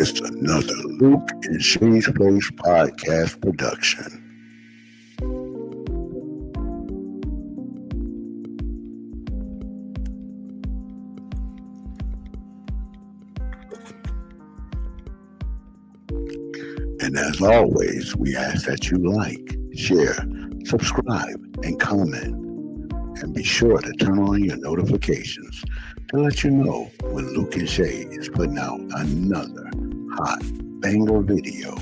It's another LUKE-N-SHAE'S podcast production. And as always, we ask that you like, share, subscribe, and comment. And be sure to turn on your notifications to let you know when LUKE-N-SHAE is putting out another hot banger video.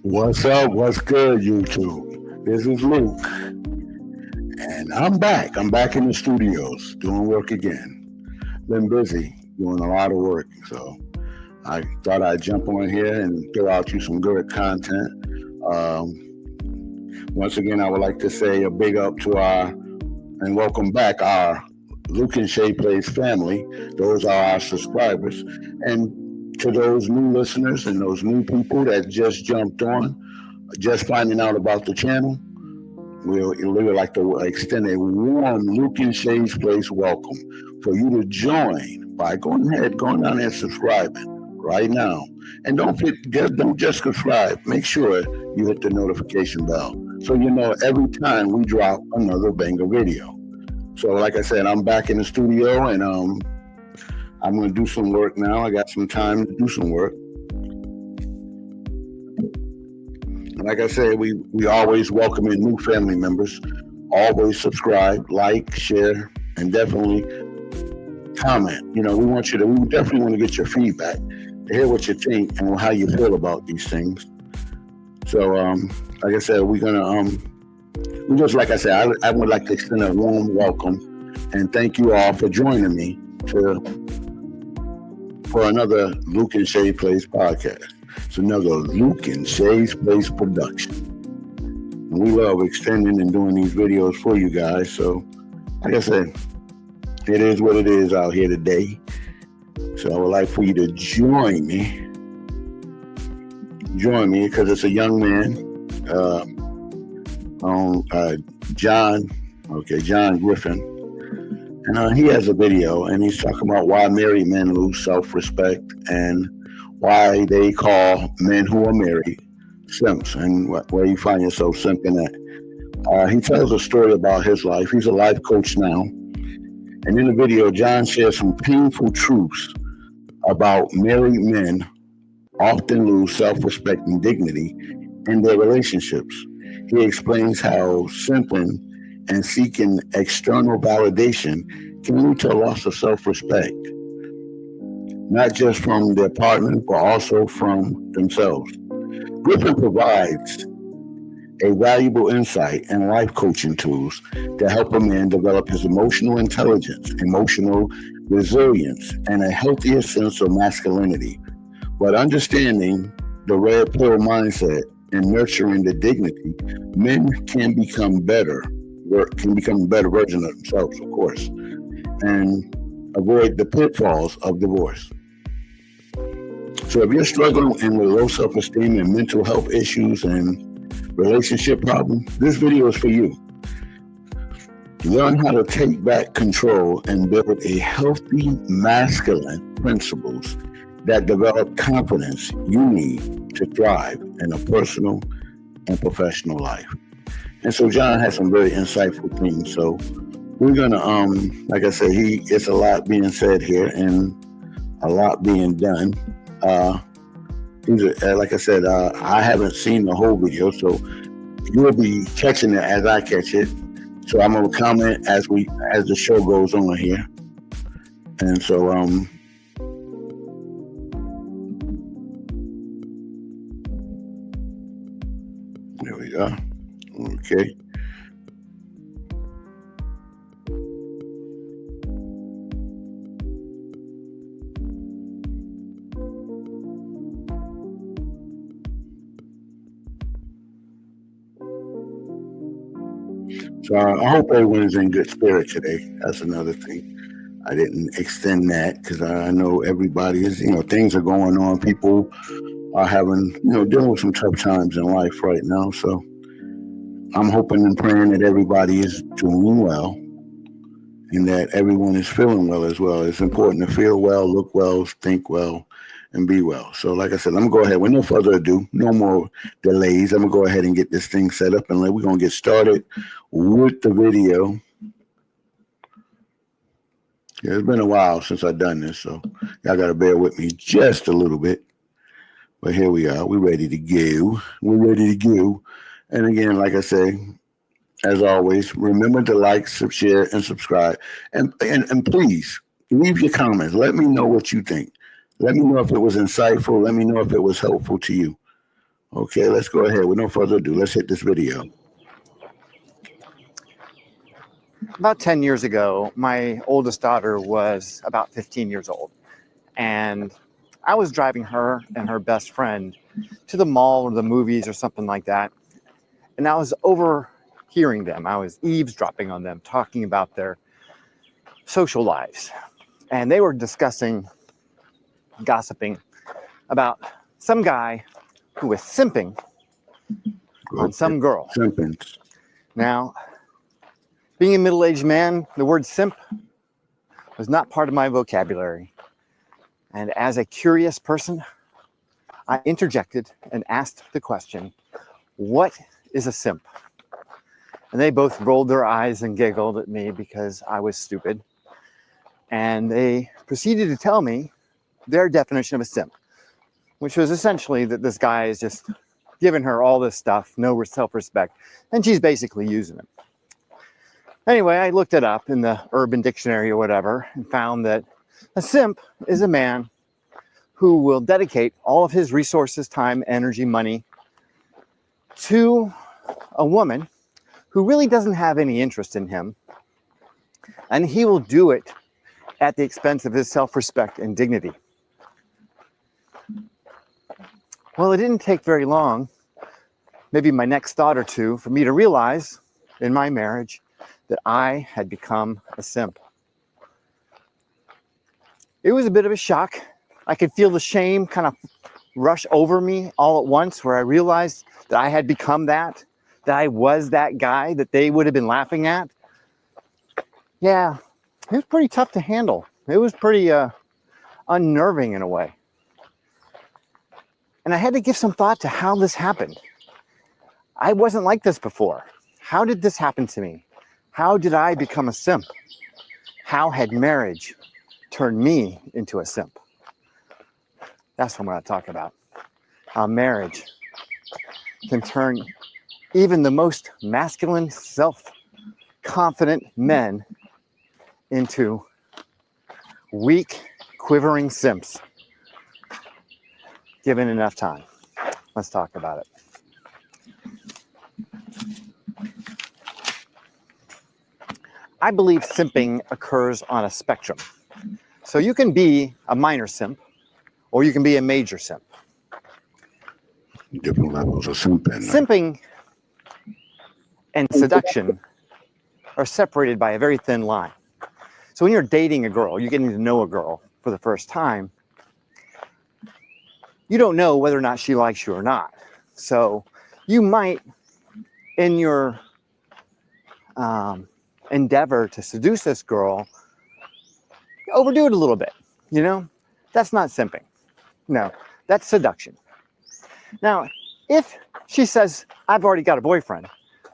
What's up? What's good, YouTube? This is Luke, and I'm back. I'm back in the studios doing work again. Been busy doing a lot of work, so I thought I'd jump on here and throw out you some good content. Once again, I would like to say a big up to and welcome back our LUKE-N-SHAE Plays family. Those are our subscribers. And to those new listeners and those new people that just jumped on, just finding out about the channel, we would like to extend a warm LUKE-N-SHAE'S Place welcome for you to join by going down there and subscribing right now. And don't just subscribe. Make sure you hit the notification bell so you know every time we drop another banger video. So like I said, I'm back in the studio and I'm going to do some work now. I got some time to do some work. Like I said, we always welcome in new family members. Always subscribe, like, share, and definitely comment. You know, we definitely want to get your feedback to hear what you think and how you feel about these things. So, like I said, we're going to, I would like to extend a warm welcome and thank you all for joining me for another LUKE-N-SHAE Plays podcast. It's another LUKE-N-SHAE'S Plays production. And we love extending and doing these videos for you guys. So, like I said, it is what it is out here today. So I would like for you to join me because it's a young man, John Griffin. And he has a video, and he's talking about why married men lose self-respect and why they call men who are married simps, and where you find yourself simping at. He tells a story about his life. He's a life coach now. And in the video, John shares some painful truths about married men often lose self-respect and dignity in their relationships. He explains how simping and seeking external validation can lead to a loss of self-respect, not just from their partner, but also from themselves. Griffin provides a valuable insight and life coaching tools to help a man develop his emotional intelligence, emotional resilience, and a healthier sense of masculinity. But understanding the red pill mindset and nurturing the dignity, men can become a better version of themselves, of course, and avoid the pitfalls of divorce. So if you're struggling with low self-esteem and mental health issues and relationship problems, this video is for you. Learn how to take back control and build a healthy masculine principles that develop confidence you need to thrive in a personal and professional life. And so John has some very insightful things. So we're going to, like I said, it's a lot being said here and a lot being done. Like I said, I haven't seen the whole video, so you'll be catching it as I catch it. So I'm going to comment as the show goes on here. And so, there we go. Okay. So I hope everyone is in good spirit today. That's another thing. I didn't extend that because I know everybody is, things are going on. People are having, dealing with some tough times in life right now. So I'm hoping and praying that everybody is doing well and that everyone is feeling well as well. It's important to feel well, look well, think well, and be well. So, like I said, I'm going to go ahead with no further ado, no more delays. I'm going to go ahead and get this thing set up and we're going to get started with the video. Yeah, it's been a while since I've done this, so y'all got to bear with me just a little bit. But here we are. We're ready to go. We're ready to go. And again, like I say, as always, remember to like, share, and subscribe. And please, leave your comments. Let me know what you think. Let me know if it was insightful. Let me know if it was helpful to you. Okay, let's go ahead. With no further ado, let's hit this video. About 10 years ago, my oldest daughter was about 15 years old. And I was driving her and her best friend to the mall or the movies or something like that. And I was overhearing them. I was eavesdropping on them, talking about their social lives. And they were gossiping about some guy who was simping on some girl. Simping. Now, being a middle-aged man, the word simp was not part of my vocabulary. And as a curious person, I interjected and asked the question, what is a simp? And they both rolled their eyes and giggled at me because I was stupid. And they proceeded to tell me their definition of a simp, which was essentially that this guy is just giving her all this stuff, no self-respect, and she's basically using him. Anyway, I looked it up in the Urban Dictionary or whatever and found that a simp is a man who will dedicate all of his resources, time, energy, money to a woman who really doesn't have any interest in him, and he will do it at the expense of his self-respect and dignity. Well, it didn't take very long, maybe my next thought or two, for me to realize in my marriage that I had become a simp. It was a bit of a shock. I could feel the shame kind of rush over me all at once, where I realized that I had become that I was that guy that they would have been laughing at. Yeah, it was pretty tough to handle. It was pretty unnerving in a way. And I had to give some thought to how this happened. I wasn't like this before. How did this happen to me? How did I become a simp? How had marriage turned me into a simp? That's what I'm going to talk about. How marriage can turn even the most masculine, self-confident men into weak, quivering simps, given enough time. Let's talk about it. I believe simping occurs on a spectrum. So you can be a minor simp, or you can be a major simp. Different levels of simping. Simping and seduction are separated by a very thin line. So when you're dating a girl, you're getting to know a girl for the first time, you don't know whether or not she likes you or not. So you might, in your endeavor to seduce this girl, overdo it a little bit. That's not simping. No, that's seduction. Now, if she says, I've already got a boyfriend,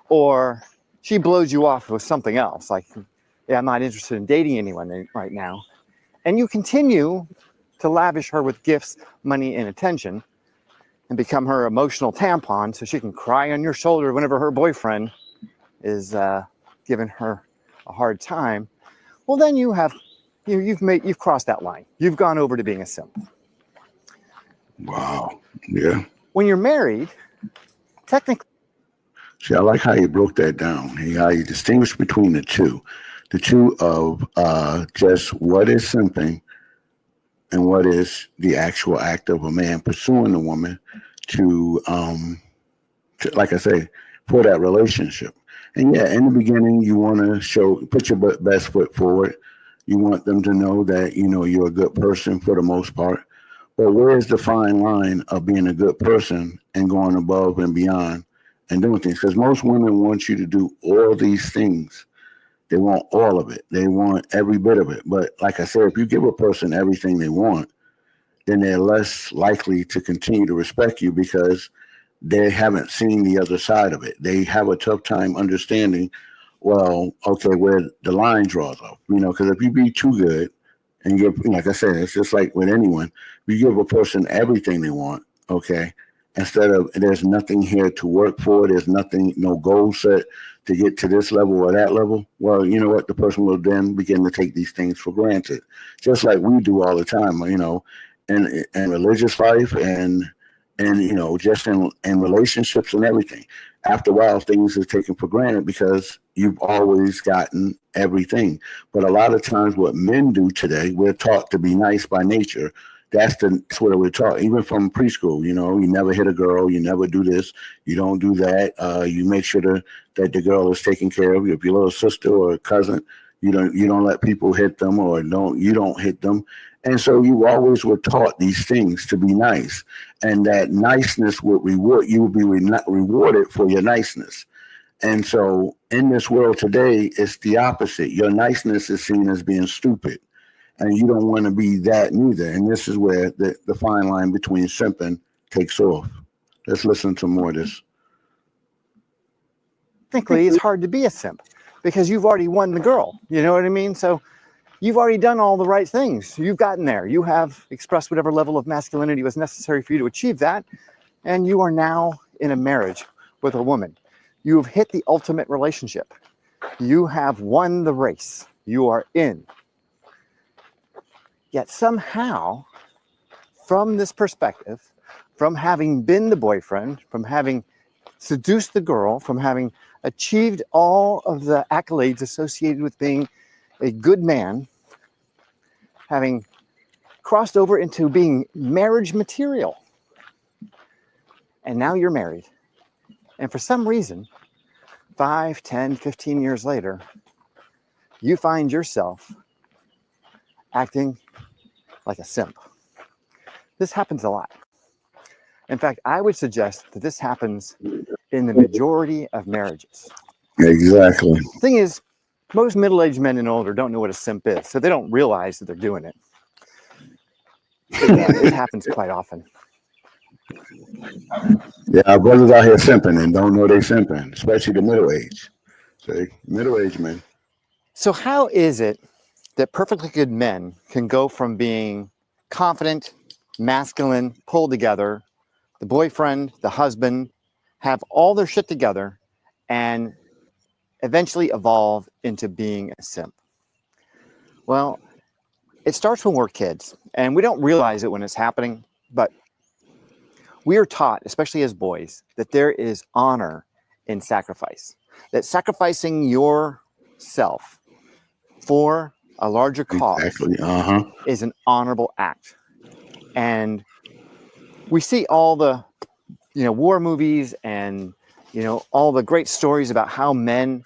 or she blows you off with something else, like, yeah, I'm not interested in dating anyone right now, and you continue to lavish her with gifts, money, and attention, and become her emotional tampon so she can cry on your shoulder whenever her boyfriend is giving her a hard time, well, then you've crossed that line. You've gone over to being a simp. Wow. Yeah. When you're married, technically. See, I like how you broke that down. How you distinguish between the two of just what is simping and what is the actual act of a man pursuing a woman to like I say, for that relationship. And yeah, in the beginning, you want to put your best foot forward. You want them to know that, you're a good person for the most part. But where's the fine line of being a good person and going above and beyond and doing things? Because most women want you to do all these things. They want all of it. They want every bit of it. But like I said, if you give a person everything they want, then they're less likely to continue to respect you because they haven't seen the other side of it. They have a tough time understanding, well, okay, where the line draws off. Because if you be too good and give, like I said, it's just like with anyone, you give a person everything they want, okay, instead of there's nothing here to work for, there's nothing, no goal set to get to this level or that level. Well, you know what? The person will then begin to take these things for granted, just like we do all the time, in religious life and just in relationships and everything. After a while, things are taken for granted because you've always gotten everything. But a lot of times, what men do today, we're taught to be nice by nature. That's what we're taught, even from preschool. You never hit a girl, you never do this, you don't do that. You make sure that the girl is taken care of. If your little sister or cousin, you don't let people hit them, or you don't hit them. And so you always were taught these things to be nice, and that niceness would reward you, would be rewarded for your niceness. And so in this world today, it's the opposite. Your niceness is seen as being stupid, and you don't want to be that neither. And this is where the fine line between simping takes off. Let's listen to more of this. Technically, it's hard to be a simp because you've already won the girl. You know what I mean? So you've already done all the right things. You've gotten there. You have expressed whatever level of masculinity was necessary for you to achieve that. And you are now in a marriage with a woman. You have hit the ultimate relationship. You have won the race. You are in. Yet somehow, from this perspective, from having been the boyfriend, from having seduced the girl, from having achieved all of the accolades associated with being a good man, having crossed over into being marriage material. And now you're married. And for some reason, 5, 10, 15 years later, you find yourself acting like a simp. This happens a lot. In fact, I would suggest that this happens in the majority of marriages. Exactly. The thing is, most middle-aged men and older don't know what a simp is, so they don't realize that they're doing it. But yeah, it happens quite often. Yeah, our brothers out here simping and don't know they simping, especially the middle age. See, middle-aged men. So how is it that perfectly good men can go from being confident, masculine, pulled together, the boyfriend, the husband, have all their shit together, and eventually evolve into being a simp? Well, it starts when we're kids, and we don't realize it when it's happening, but we are taught, especially as boys, that there is honor in sacrifice, that sacrificing yourself for a larger cause Exactly. is an honorable act. And we see all the war movies and all the great stories about how men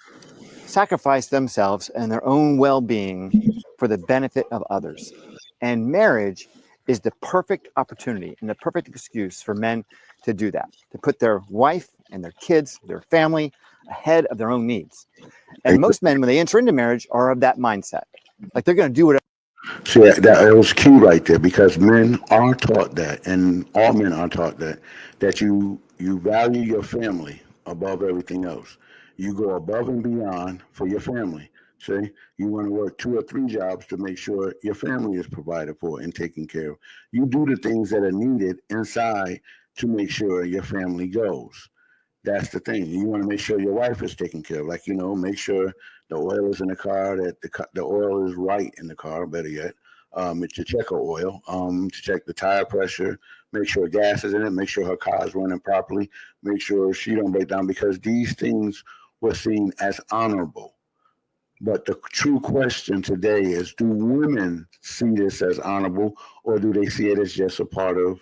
sacrifice themselves and their own well-being for the benefit of others. And marriage is the perfect opportunity and the perfect excuse for men to do that, to put their wife and their kids, their family ahead of their own needs. And most men, when they enter into marriage, are of that mindset. Like they're going to do whatever. See, that was key right there, because men are taught that, and all men are taught that you value your family above everything else. You go above and beyond for your family. See, you want to work 2 or 3 jobs to make sure your family is provided for and taken care of. You do the things that are needed inside to make sure your family goes. That's the thing. You want to make sure your wife is taken care of. Like, make sure the oil is in the car, that the oil is right in the car, better yet. To check her oil, to check the tire pressure, make sure gas is in it, make sure her car is running properly, make sure she don't break down, because these things were seen as honorable. But the true question today is, do women see this as honorable, or do they see it as just a part of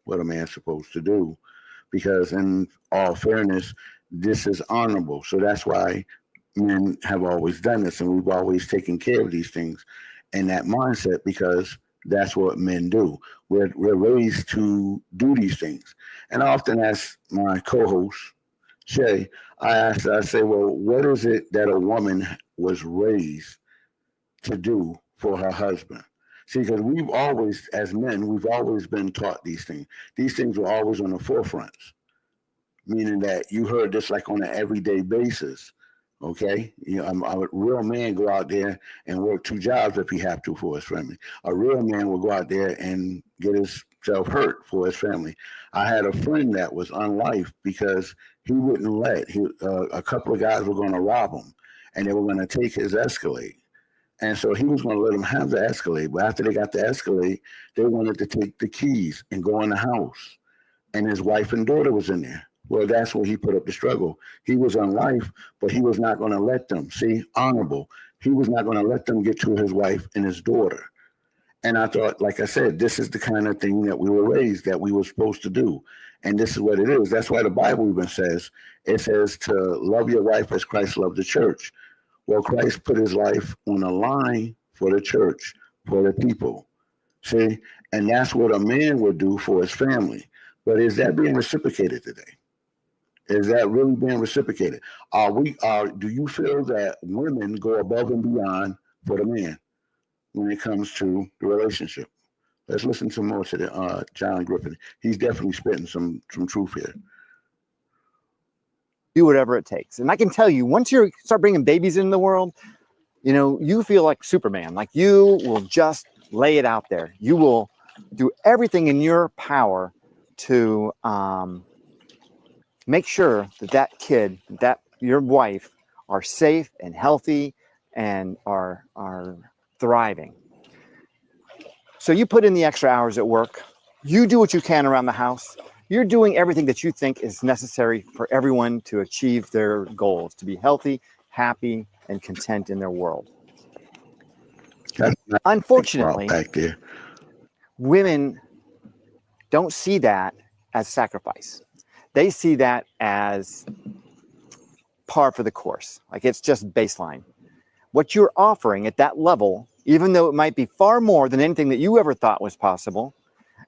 what a man's supposed to do? Because in all fairness, this is honorable. So that's why men have always done this, and we've always taken care of these things in that mindset, because that's what men do. We're raised to do these things. And I often ask my co-host, Shay, I say, well, what is it that a woman was raised to do for her husband? See, because we've always, as men, we've always been taught these things. These things were always on the forefronts, meaning that you heard this like on an everyday basis. Okay, a real man go out there and work 2 jobs if he have to for his family. A real man will go out there and get himself hurt for his family. I had a friend that was on life because he wouldn't let. A couple of guys were going to rob him, and they were going to take his Escalade. And so he was going to let them have the Escalade. But after they got the Escalade, they wanted to take the keys and go in the house. And his wife and daughter was in there. Well, that's where he put up the struggle. He was on life, but he was not going to let them. See, honorable. He was not going to let them get to his wife and his daughter. And I thought, like I said, this is the kind of thing that we were raised, that we were supposed to do. And this is what it is. That's why the Bible even says, it says to love your wife as Christ loved the church. Well, Christ put his life on the line for the church, for the people. See, and that's what a man would do for his family. But is that being reciprocated today? Is that really being reciprocated? Do you feel that women go above and beyond for the man when it comes to the relationship? Let's listen to more to the John Griffin. He's definitely spitting some truth here. Do whatever it takes. And I can tell you, once you start bringing babies into the world, you feel like Superman. Like, you will just lay it out there. You will do everything in your power to make sure that kid, that your wife, are safe and healthy and are thriving. So you put in the extra hours at work. You do what you can around the house. You're doing everything that you think is necessary for everyone to achieve their goals, to be healthy, happy, and content in their world. Unfortunately, women don't see that as sacrifice. They see that as par for the course. Like, it's just baseline. What you're offering at that level, even though it might be far more than anything that you ever thought was possible,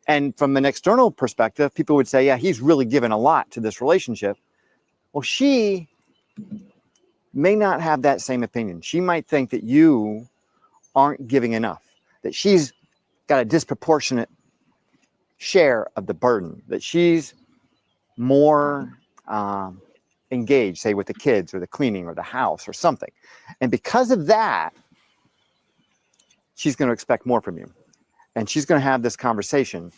and from an external perspective, people would say, yeah, he's really given a lot to this relationship. Well, she may not have that same opinion. She might think that you aren't giving enough, that she's got a disproportionate share of the burden, that she's more engaged, say, with the kids or the cleaning or the house or something. And because of that, she's going to expect more from you. And she's going to have this conversation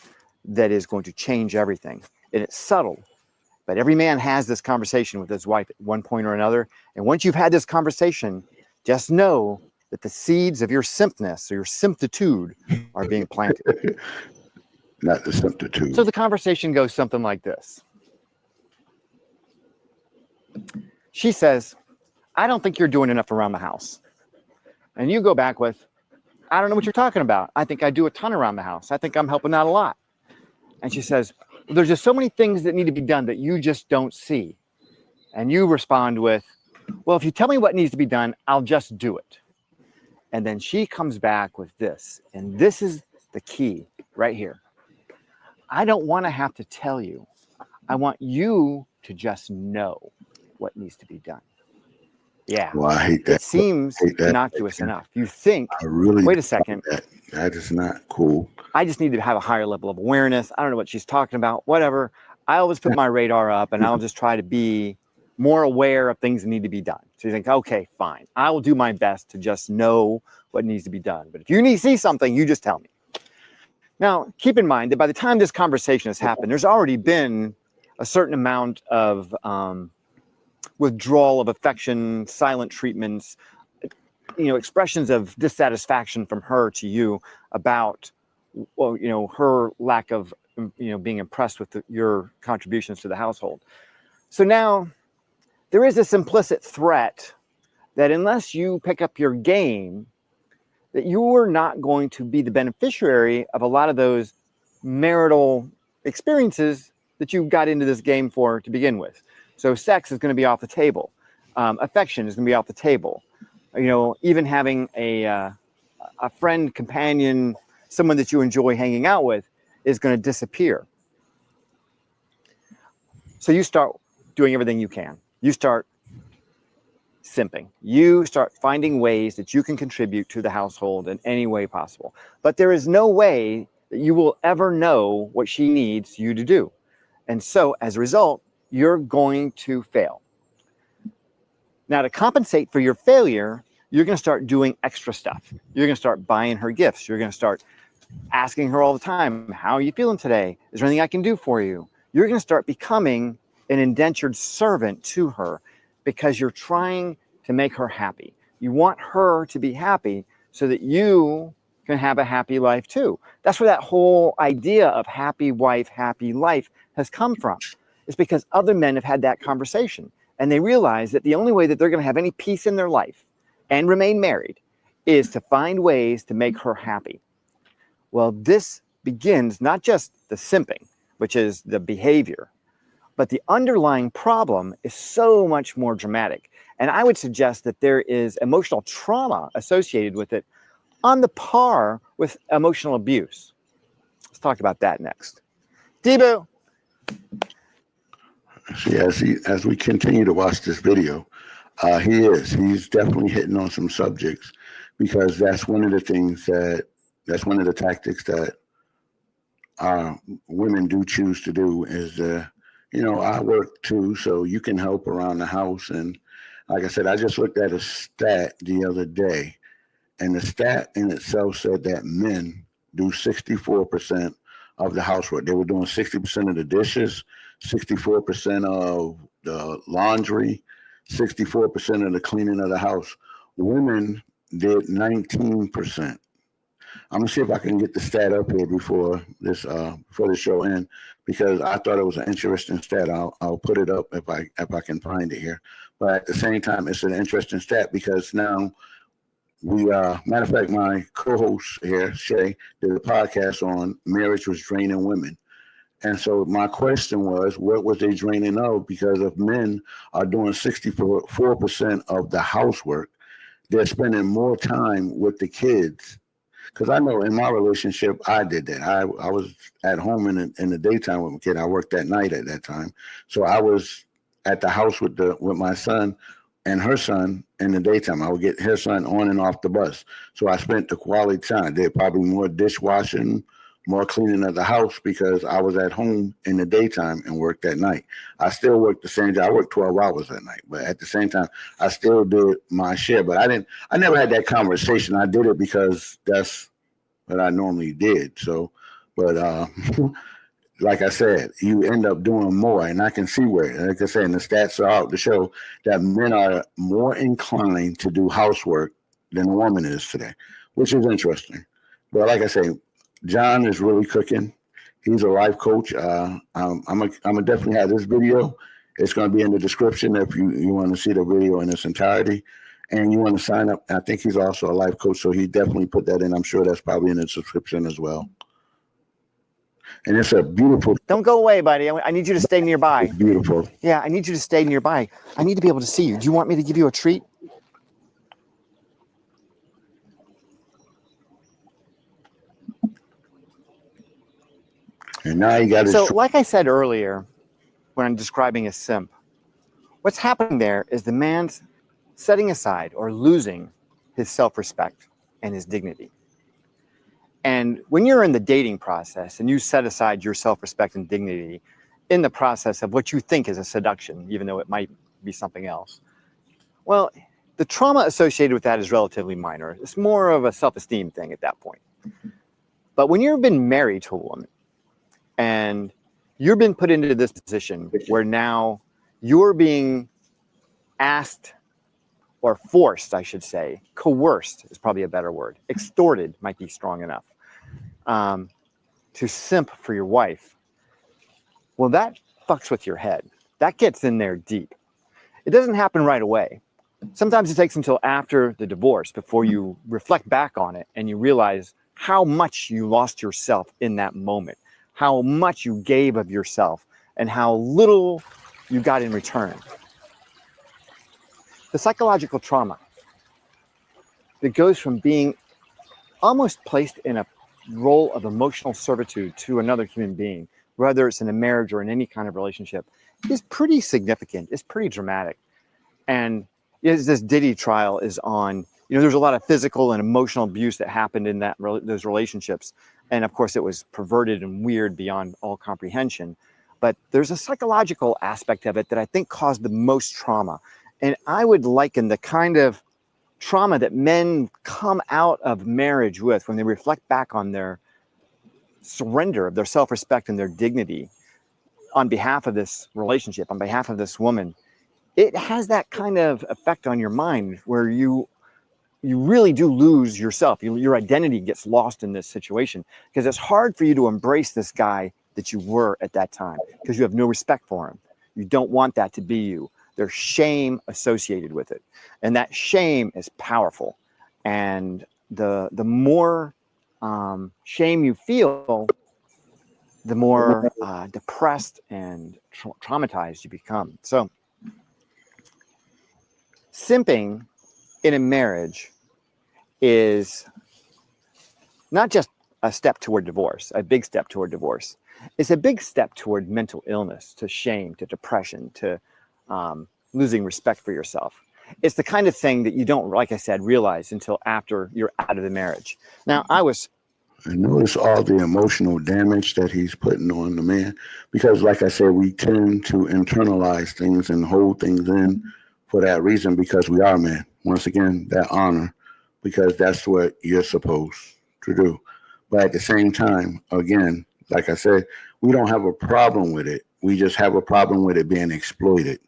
that is going to change everything. And it's subtle, but every man has this conversation with his wife at one point or another. And once you've had this conversation, just know that the seeds of your simpness or your simptitude are being planted. Not the simptitude. So the conversation goes something like this. She says, I don't think you're doing enough around the house. And you go back with, I don't know what you're talking about. I think I do a ton around the house. I think I'm helping out a lot. And she says, well, there's just so many things that need to be done that you just don't see. And you respond with, well, if you tell me what needs to be done, I'll just do it. And then she comes back with this. And this is the key right here. I don't want to have to tell you. I want you to just know what needs to be done. Yeah. Well, I hate that. It seems innocuous enough. You think, wait a second. That is not cool. I just need to have a higher level of awareness. I don't know what she's talking about, whatever. I always put my radar up and I'll just try to be more aware of things that need to be done. So you think, okay, fine. I will do my best to just know what needs to be done. But if you need to see something, you just tell me. Now, keep in mind that by the time this conversation has happened, there's already been a certain amount of withdrawal of affection, silent treatments, expressions of dissatisfaction from her to you about, her lack of, being impressed with your contributions to the household. So now there is this implicit threat that unless you pick up your game, that you're not going to be the beneficiary of a lot of those marital experiences that you got into this game for to begin with. So sex is going to be off the table. Affection is going to be off the table. Even having a friend, companion, someone that you enjoy hanging out with is going to disappear. So you start doing everything you can. You start simping. You start finding ways that you can contribute to the household in any way possible. But there is no way that you will ever know what she needs you to do. And so as a result, you're going to fail. Now, to compensate for your failure, you're going to start doing extra stuff. You're going to start buying her gifts. You're going to start asking her all the time, how are you feeling today? Is there anything I can do for you? You're going to start becoming an indentured servant to her because you're trying to make her happy. You want her to be happy so that you can have a happy life too. That's where that whole idea of happy wife, happy life has come from. It's because other men have had that conversation and they realize that the only way that they're going to have any peace in their life and remain married is to find ways to make her happy. Well, this begins not just the simping, which is the behavior, but the underlying problem is so much more dramatic. And I would suggest that there is emotional trauma associated with it on the par with emotional abuse. Let's talk about that next. Debo. See, as we continue to watch this video, he's definitely hitting on some subjects, because that's one of the tactics that women do choose to do is, I work too, so you can help around the house. And like I said, I just looked at a stat the other day, and the stat in itself said that men do 64% of the housework. They were doing 60% of the dishes, 64% of the laundry, 64% of the cleaning of the house. Women did 19%. I'm gonna see if I can get the stat up here before the show ends, because I thought it was an interesting stat. I'll put it up if I can find it here. But at the same time, it's an interesting stat because now matter of fact, my co-host here, Shay, did a podcast on marriage was draining women. And so my question was, what was they draining of? Because if men are doing 64% of the housework, they're spending more time with the kids. Because I know in my relationship, I did that. I was at home in the daytime with my kid. I worked at night at that time. So I was at the house with my son and her son in the daytime. I would get her son on and off the bus. So I spent the quality time. Did probably more dishwashing, more cleaning of the house, because I was at home in the daytime and worked at night. I still worked the same job. I worked 12 hours at night, but at the same time, I still did my share. But I never had that conversation. I did it because that's what I normally did. So, but like I said, you end up doing more, and I can see where, like I said, and the stats are out to show that men are more inclined to do housework than a woman is today, which is interesting. But like I say, John is really cooking. He's a life coach. I'm gonna definitely have this video. It's going to be in the description if you want to see the video in its entirety, and you want to sign up. I think he's also a life coach, so he definitely put that in. I'm sure that's probably in the description as well. And it's a beautiful. Don't go away, buddy. I need you to stay nearby. It's beautiful. Yeah, I need you to stay nearby. I need to be able to see you. Do you want me to give you a treat? And now you got. So, like I said earlier, when I'm describing a simp, what's happening there is the man's setting aside or losing his self-respect and his dignity. And when you're in the dating process and you set aside your self-respect and dignity in the process of what you think is a seduction, even though it might be something else, well, the trauma associated with that is relatively minor. It's more of a self-esteem thing at that point. But when you've been married to a woman and you've been put into this position where now you're being asked, or forced, I should say, coerced is probably a better word. Extorted might be strong enough. To simp for your wife. Well, that fucks with your head. That gets in there deep. It doesn't happen right away. Sometimes it takes until after the divorce before you reflect back on it and you realize how much you lost yourself in that moment, how much you gave of yourself, and how little you got in return. The psychological trauma that goes from being almost placed in a role of emotional servitude to another human being, whether it's in a marriage or in any kind of relationship, is pretty significant. It's pretty dramatic. And this Diddy trial is on, there's a lot of physical and emotional abuse that happened in those relationships. And of course, it was perverted and weird beyond all comprehension. But there's a psychological aspect of it that I think caused the most trauma. And I would liken the kind of trauma that men come out of marriage with when they reflect back on their surrender of their self-respect and their dignity on behalf of this relationship, on behalf of this woman. It has that kind of effect on your mind where you really do lose yourself. Your identity gets lost in this situation because it's hard for you to embrace this guy that you were at that time because you have no respect for him. You don't want that to be you. There's shame associated with it. And that shame is powerful. And the more shame you feel, the more depressed and traumatized you become. So simping in a marriage is not just a step toward divorce, a big step toward divorce. It's a big step toward mental illness, to shame, to depression, to losing respect for yourself. It's the kind of thing that you don't, like I said, realize until after you're out of the marriage. Now, And notice all the emotional damage that he's putting on the man, because like I said, we tend to internalize things and hold things in for that reason, because we are men. Once again, that honor, because that's what you're supposed to do. But at the same time, again, like I said, we don't have a problem with it. We just have a problem with it being exploited.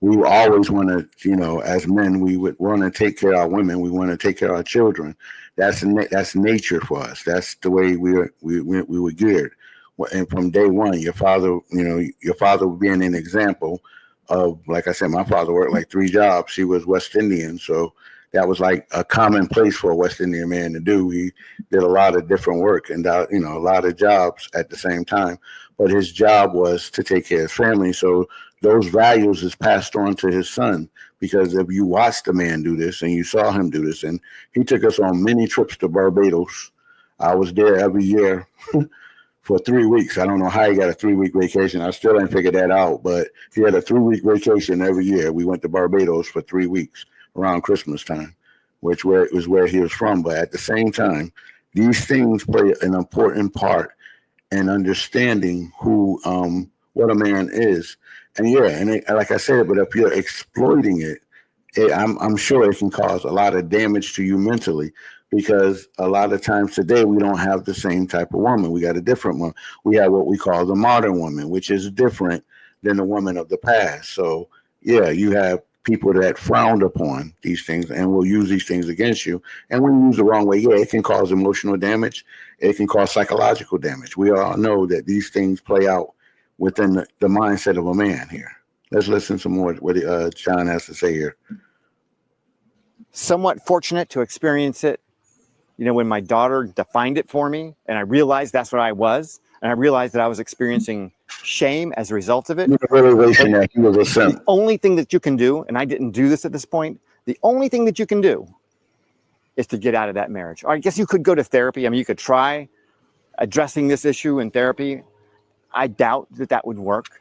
We always want to, as men, we would want to take care of our women. We want to take care of our children. That's nature for us. That's the way we were geared. And from day one, your father being an example of, like I said, my father worked like 3 jobs. He was West Indian, so that was like a commonplace for a West Indian man to do. He did a lot of different work and a lot of jobs at the same time. But his job was to take care of his family. So those values is passed on to his son, because if you watched the man do this and you saw him do this, and he took us on many trips to Barbados. I was there every year for 3 weeks. I don't know how he got a 3-week vacation. I still ain't figured that out, but he had a 3-week vacation every year. We went to Barbados for 3 weeks around Christmas time, which was where he was from. But at the same time, these things play an important part in understanding who, what a man is. And like I said, but if you're exploiting it, I'm sure it can cause a lot of damage to you mentally, because a lot of times today we don't have the same type of woman. We got a different one. We have what we call the modern woman, which is different than the woman of the past. So you have people that frowned upon these things and will use these things against you. And when you use the wrong way, it can cause emotional damage. It can cause psychological damage. We all know that these things play out within the mindset of a man here. Let's listen to more what John has to say here. Somewhat fortunate to experience it, when my daughter defined it for me and I realized that's what I was, and I realized that I was experiencing shame as a result of it. The realization that he was a simp. The only thing that you can do, and I didn't do this at this point, the only thing that you can do is to get out of that marriage. Or I guess you could go to therapy. I mean, you could try addressing this issue in therapy. I doubt that would work,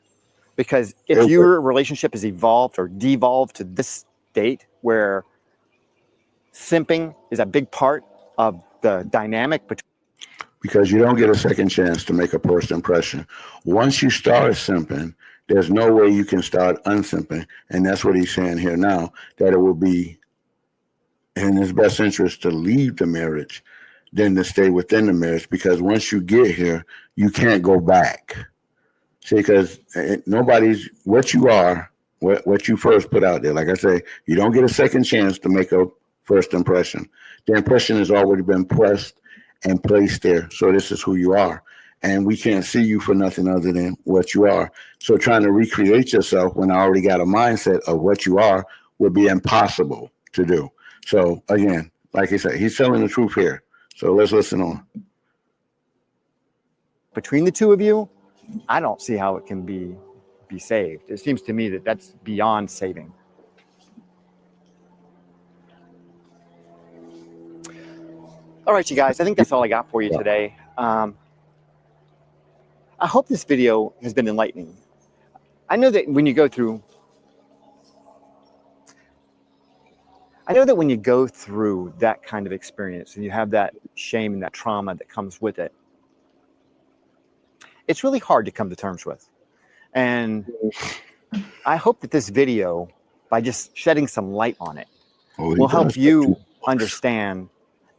because if your relationship has evolved or devolved to this state where simping is a big part of the dynamic between, because you don't get a second chance to make a first impression. Once you start simping, there's no way you can start unsimping. And that's what he's saying here now, that it will be in his best interest to leave the marriage than to stay within the marriage, because once you get here, you can't go back. See, because nobody's what you are, what you first put out there. Like I say, you don't get a second chance to make a first impression. The impression has already been pressed and placed there. So this is who you are. And we can't see you for nothing other than what you are. So trying to recreate yourself when I already got a mindset of what you are would be impossible to do. So again, like he said, he's telling the truth here. So let's listen on. Between the two of you, I don't see how it can be be saved. It seems to me that that's beyond saving. All right, you guys, I think that's all I got for you today. I hope this video has been enlightening. I know that when you go through that kind of experience and you have that shame and that trauma that comes with it, it's really hard to come to terms with. And I hope that this video, by just shedding some light on it, will help you understand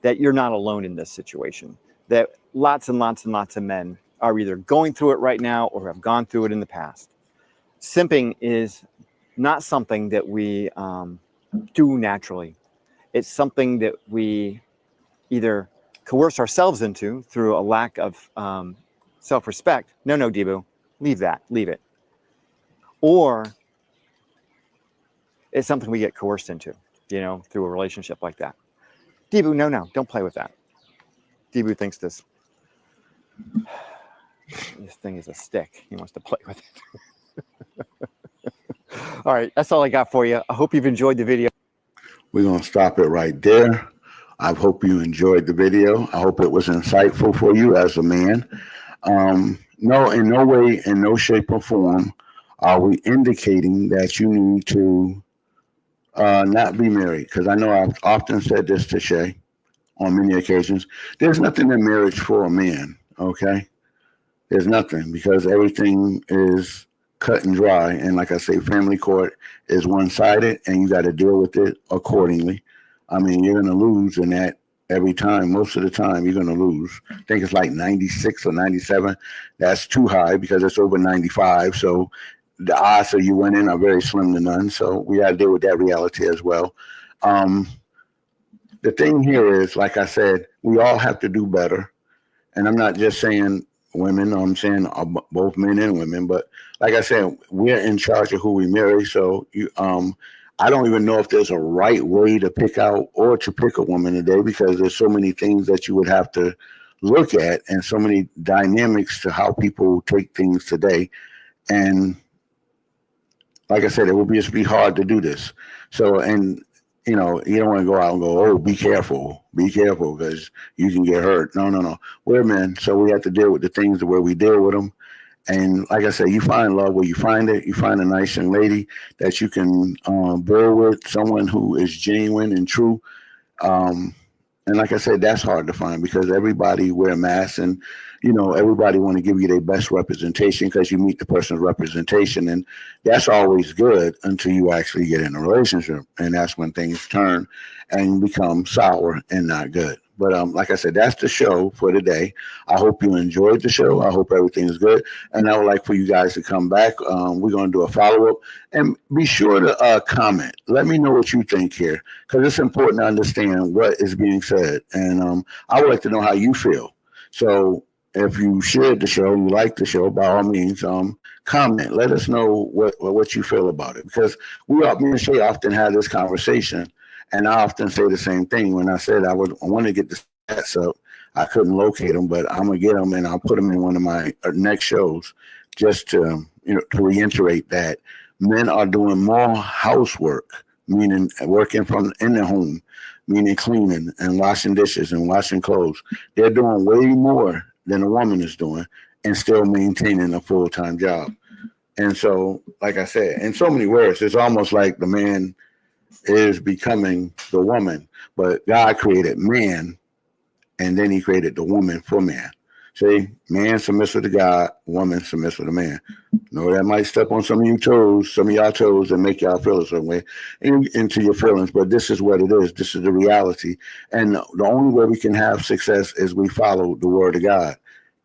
that you're not alone in this situation, that lots and lots and lots of men are either going through it right now or have gone through it in the past. Simping is not something that we do naturally. It's something that we either coerce ourselves into through a lack of self-respect. No, Debu, leave it. Or it's something we get coerced into, through a relationship like that. Debu, no, don't play with that. Debu thinks this thing is a stick. He wants to play with it. All right, that's all I got for you. I hope you've enjoyed the video. We're going to stop it right there. I hope you enjoyed the video. I hope it was insightful for you as a man. No, in no way, in no shape or form are we indicating that you need to not be married. Because I know I've often said this to Shay on many occasions. There's nothing in marriage for a man, okay? There's nothing, because everything is cut and dry. And like I say, family court is one-sided, and you got to deal with it accordingly. I mean, you're going to lose in that every time. Most of the time, you're going to lose. I think it's like 96 or 97. That's too high because it's over 95. So the odds of you winning are very slim to none. So we got to deal with that reality as well. The thing here is, like I said, we all have to do better. And I'm not just saying women, I'm saying both men and women. But like I said, we're in charge of who we marry. So I don't even know if there's a right way to pick out or to pick a woman today, because there's so many things that you would have to look at and so many dynamics to how people take things today. And like I said, it would just be hard to do this. So, and you don't want to go out and go, oh, be careful, because you can get hurt. No. We're men, so we have to deal with the things the way we deal with them. And like I said, you find love where you find it. You find a nice young lady that you can bear with, someone who is genuine and true. And like I said, that's hard to find, because everybody wear masks, and everybody want to give you their best representation because you meet the person's representation, and that's always good until you actually get in a relationship, and that's when things turn and become sour and not good. But like I said, that's the show for today. I hope you enjoyed the show. I hope everything is good. And I would like for you guys to come back. We're going to do a follow-up. And be sure to comment. Let me know what you think here, because it's important to understand what is being said. And I would like to know how you feel. So if you shared the show, you like the show, by all means, comment. Let us know what you feel about it. Because me and Shay often have this conversation. And I often say the same thing. When I said I want to get the stats up, I couldn't locate them, but I'm gonna get them, and I'll put them in one of my next shows, just to to reiterate that men are doing more housework, meaning working in the home, meaning cleaning and washing dishes and washing clothes. They're doing way more than a woman is doing, and still maintaining a full-time job. And so, like I said, in so many words, it's almost like the man is becoming the woman, but God created man, and then he created the woman for man. See, man submissive to God, woman submissive to man. That might step on some of y'all toes, and make y'all feel a certain way into your feelings, but this is what it is. This is the reality. And the only way we can have success is we follow the word of God.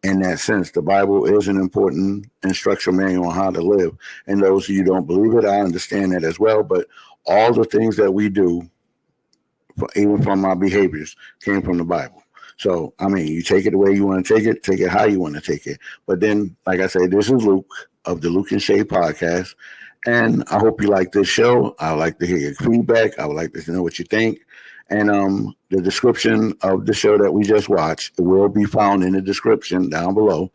In that sense, the Bible is an important instruction manual on how to live. And those of you who don't believe it, I understand that as well. But all the things that we do, even from our behaviors, came from the Bible. So, I mean, you take it the way you want to take it how you want to take it. But then, like I say, this is Luke of the LUKE-N-SHAE'S podcast. And I hope you like this show. I would like to hear your feedback. I would like to know what you think. And the description of the show that we just watched will be found in the description down below.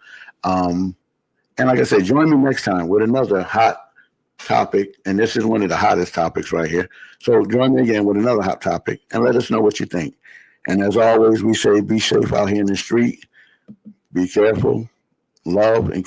And like I said, join me next time with another hot topic. And this is one of the hottest topics right here. So join me again with another hot topic and let us know what you think. And as always, we say be safe out here in the street. Be careful, love, and